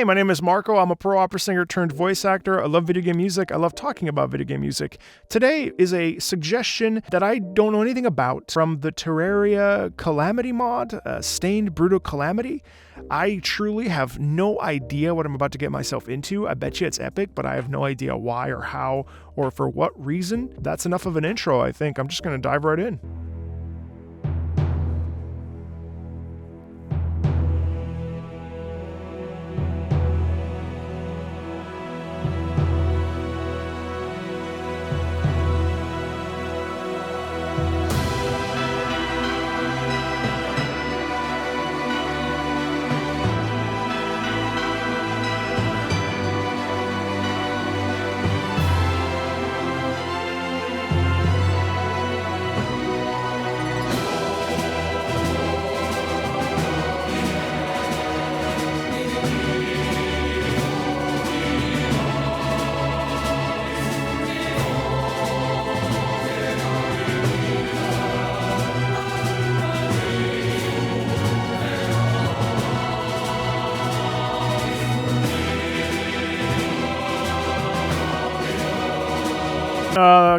Hey, my name is Marco. I'm a pro opera singer turned voice actor. I love video game music. I love talking about video game music. Today is a suggestion that I don't know anything about from the Terraria Calamity mod, Stained Brutal Calamity. I truly have no idea what I'm about to get myself into. I bet you it's epic, but I have no idea why or how or for what reason. That's enough of an intro, I think. I'm just going to dive right in.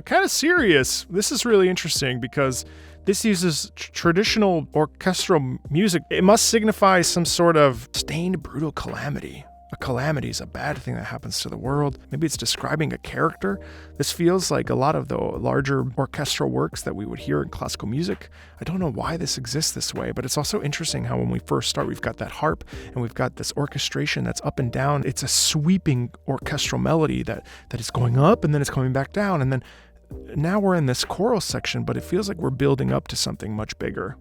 Kind of serious. This is really interesting because this uses traditional orchestral music. It must signify some sort of stained brutal calamity. A calamity is a bad thing that happens to the world. Maybe it's describing a character. This feels like a lot of the larger orchestral works that we would hear in classical music. I don't know why this exists this way, but it's also interesting how when we first start, we've got that harp and we've got this orchestration that's up and down. It's a sweeping orchestral melody that is going up and then it's coming back down. And then now we're in this choral section, but it feels like we're building up to something much bigger.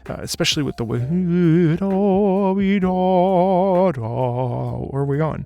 Especially with the where are we going?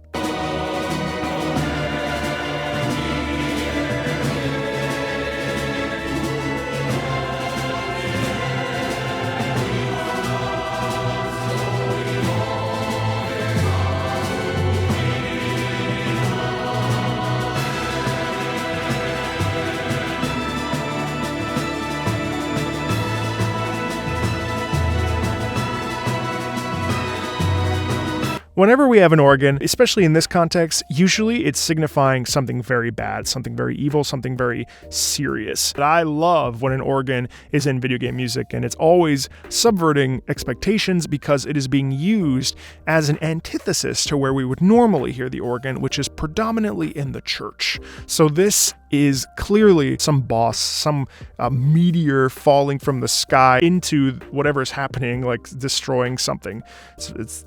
Whenever we have an organ, especially in this context, usually it's signifying something very bad, something very evil, something very serious. But I love when an organ is in video game music, and it's always subverting expectations because it is being used as an antithesis to where we would normally hear the organ, which is predominantly in the church. So this is clearly some boss, some meteor falling from the sky into whatever is happening, like destroying something.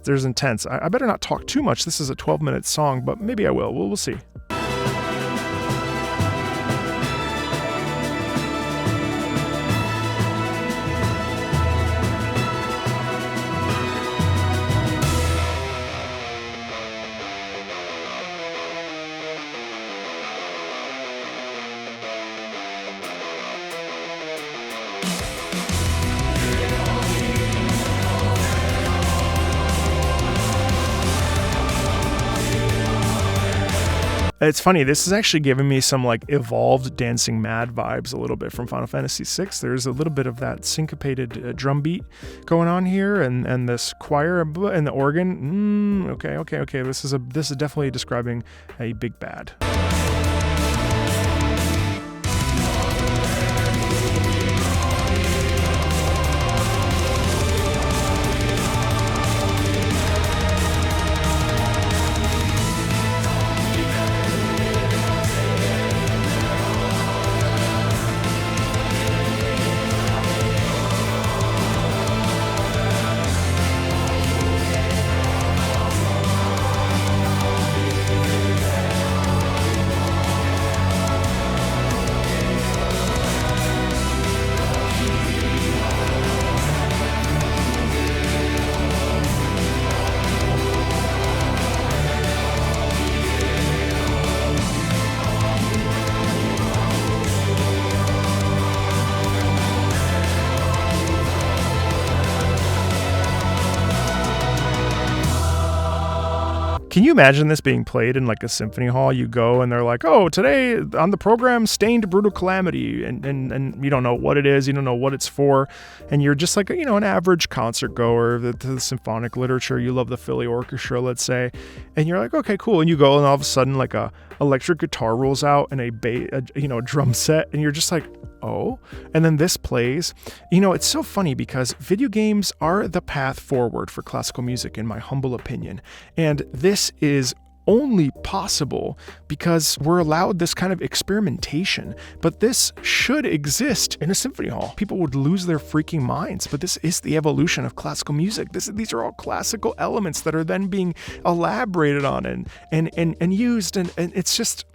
There's intense. I better not talk too much. This is a 12-minute song, but maybe I will. We'll see. It's funny, this is actually giving me some like evolved Dancing Mad vibes a little bit from Final Fantasy VI. There's a little bit of that syncopated drum beat going on here and this choir and the organ. Okay. This is definitely describing a big bad. Can you imagine this being played in like a symphony hall? You go and they're like, oh, today on the program, Stained Brutal Calamity. And you don't know what it is. You don't know what it's for. And you're just like, you know, an average concert goer to the symphonic literature. You love the Philly Orchestra, let's say. And you're like, okay, cool. And you go and all of a sudden like a electric guitar rolls out and a drum set. And you're just like, oh, and then this plays. You know, it's so funny because video games are the path forward for classical music, in my humble opinion. And this is only possible because we're allowed this kind of experimentation. But this should exist in a symphony hall. People would lose their freaking minds. But this is the evolution of classical music. These are all classical elements that are then being elaborated on and used. And it's just,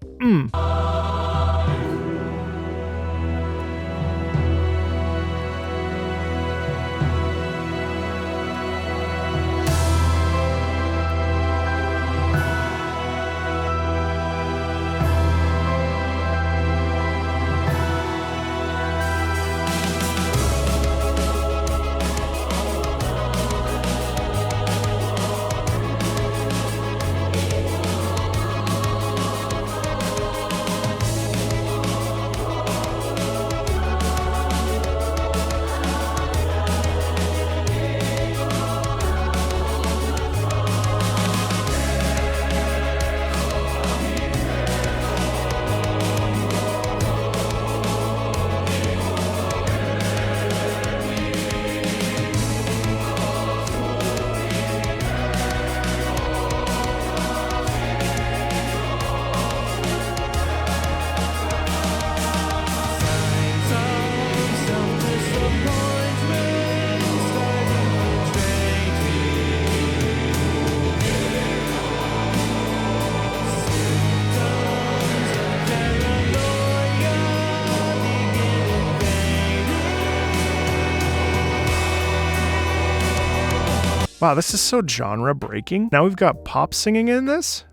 wow, this is so genre breaking. Now we've got pop singing in this.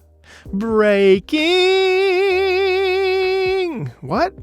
Breaking. What?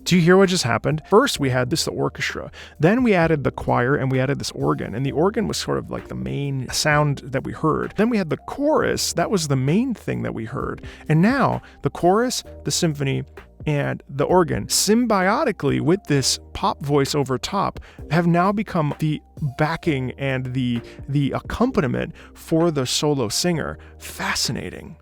Do you hear what just happened? First, we had the orchestra. Then we added the choir and we added this organ. And the organ was sort of like the main sound that we heard. Then we had the chorus. That was the main thing that we heard. And now the chorus, the symphony, and the organ, symbiotically with this pop voice over top, have now become the backing and the accompaniment for the solo singer. Fascinating.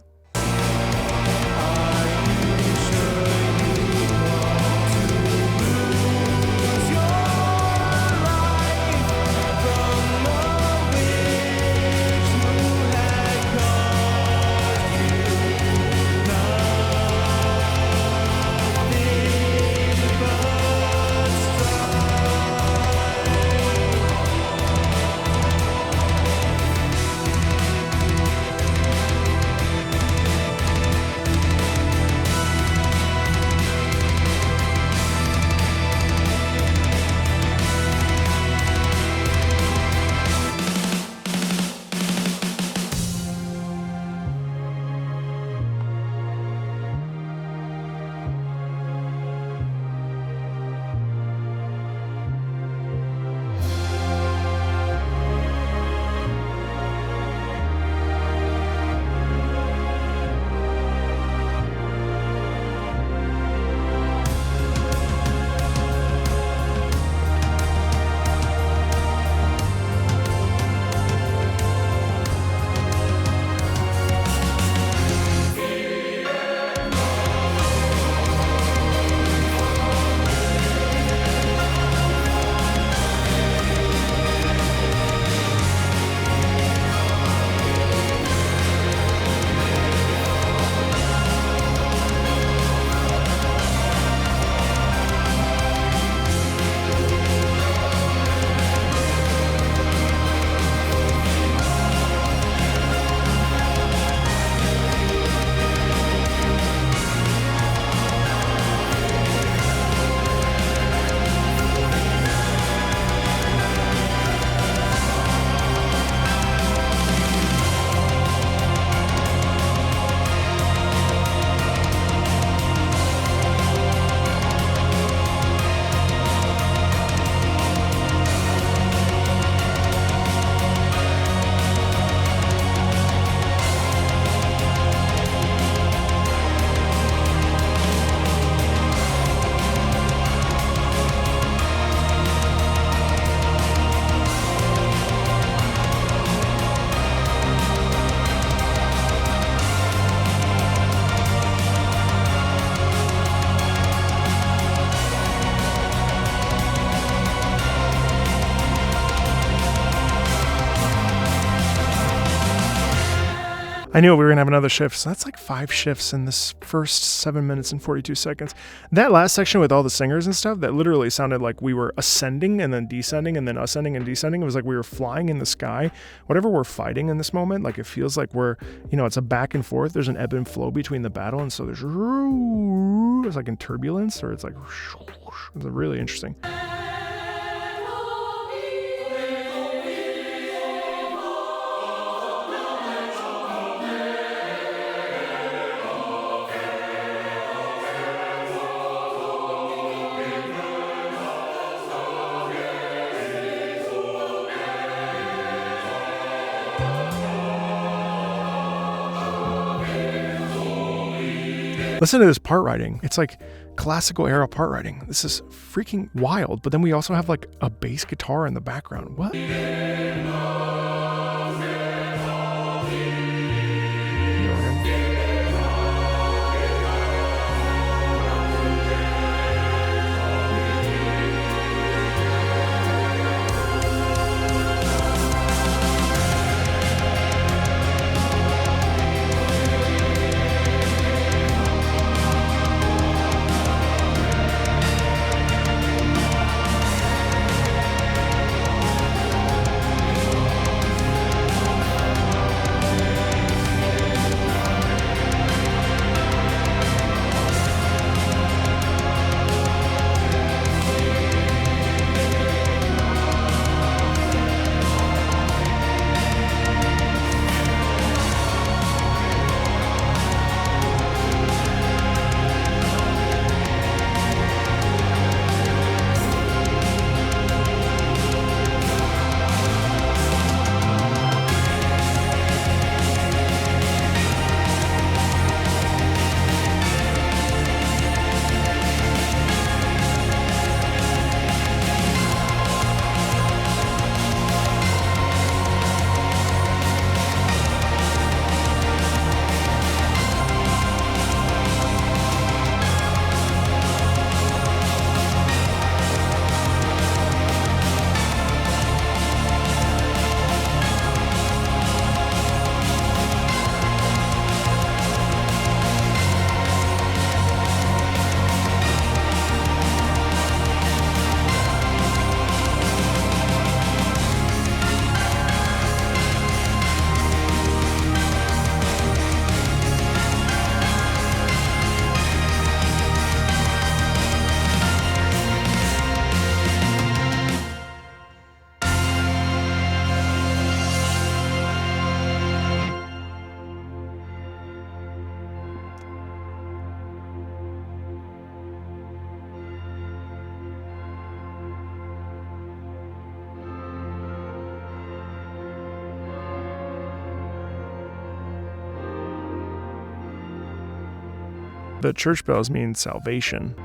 I knew we were going to have another shift. So that's like 5 shifts in this first 7 minutes and 42 seconds. That last section with all the singers and stuff, that literally sounded like we were ascending and then descending and then ascending and descending. It was like we were flying in the sky. Whatever we're fighting in this moment, like it feels like we're, it's a back and forth. There's an ebb and flow between the battle. And so there's, it's like in turbulence, or it's like, it's really interesting. Listen to this part writing. It's like classical era part writing. This is freaking wild. But then we also have like a bass guitar in the background. What? The church bells mean salvation.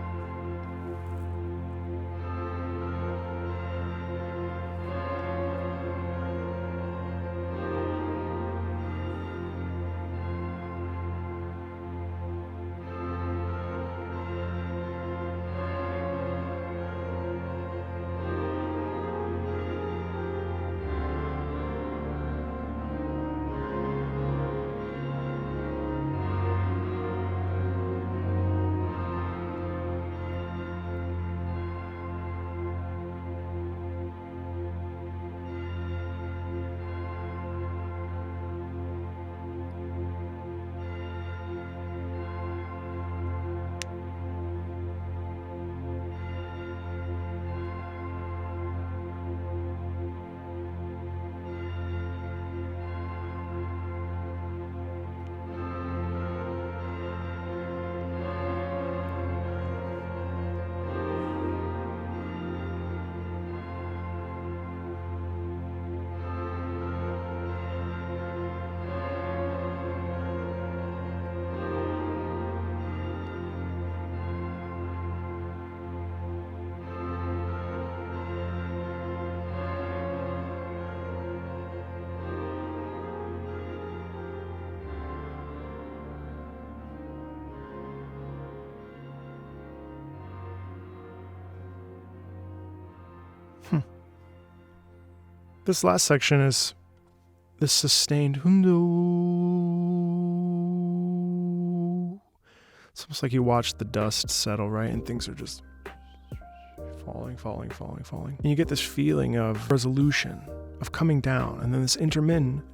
This last section is this sustained hundo. It's almost like you watch the dust settle, right? And things are just falling. And you get this feeling of resolution, of coming down, and then this intermittent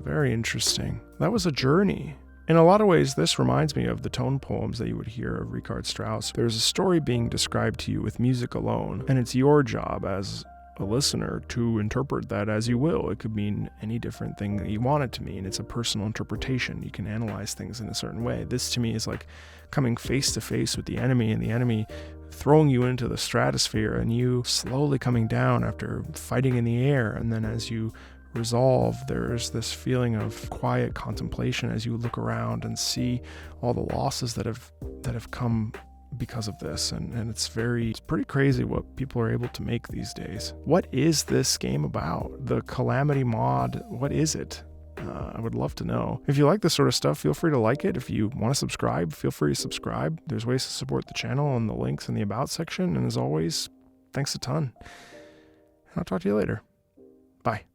very interesting. That was a journey. In a lot of ways, this reminds me of the tone poems that you would hear of Richard Strauss. There's a story being described to you with music alone, and it's your job as a listener to interpret that as you will. It could mean any different thing that you want it to mean. It's a personal interpretation. You can analyze things in a certain way. This to me is like coming face to face with the enemy, and the enemy throwing you into the stratosphere, and you slowly coming down after fighting in the air. And then as you resolve, there's this feeling of quiet contemplation as you look around and see all the losses that have come because of this, and it's pretty crazy what people are able to make these days. What is this game about? The Calamity mod, what is it? I would love to know. If you like this sort of stuff, feel free to like it. If you want to subscribe, feel free to subscribe. There's ways to support the channel and the links in the About section, and as always, thanks a ton. I'll talk to you later. Bye.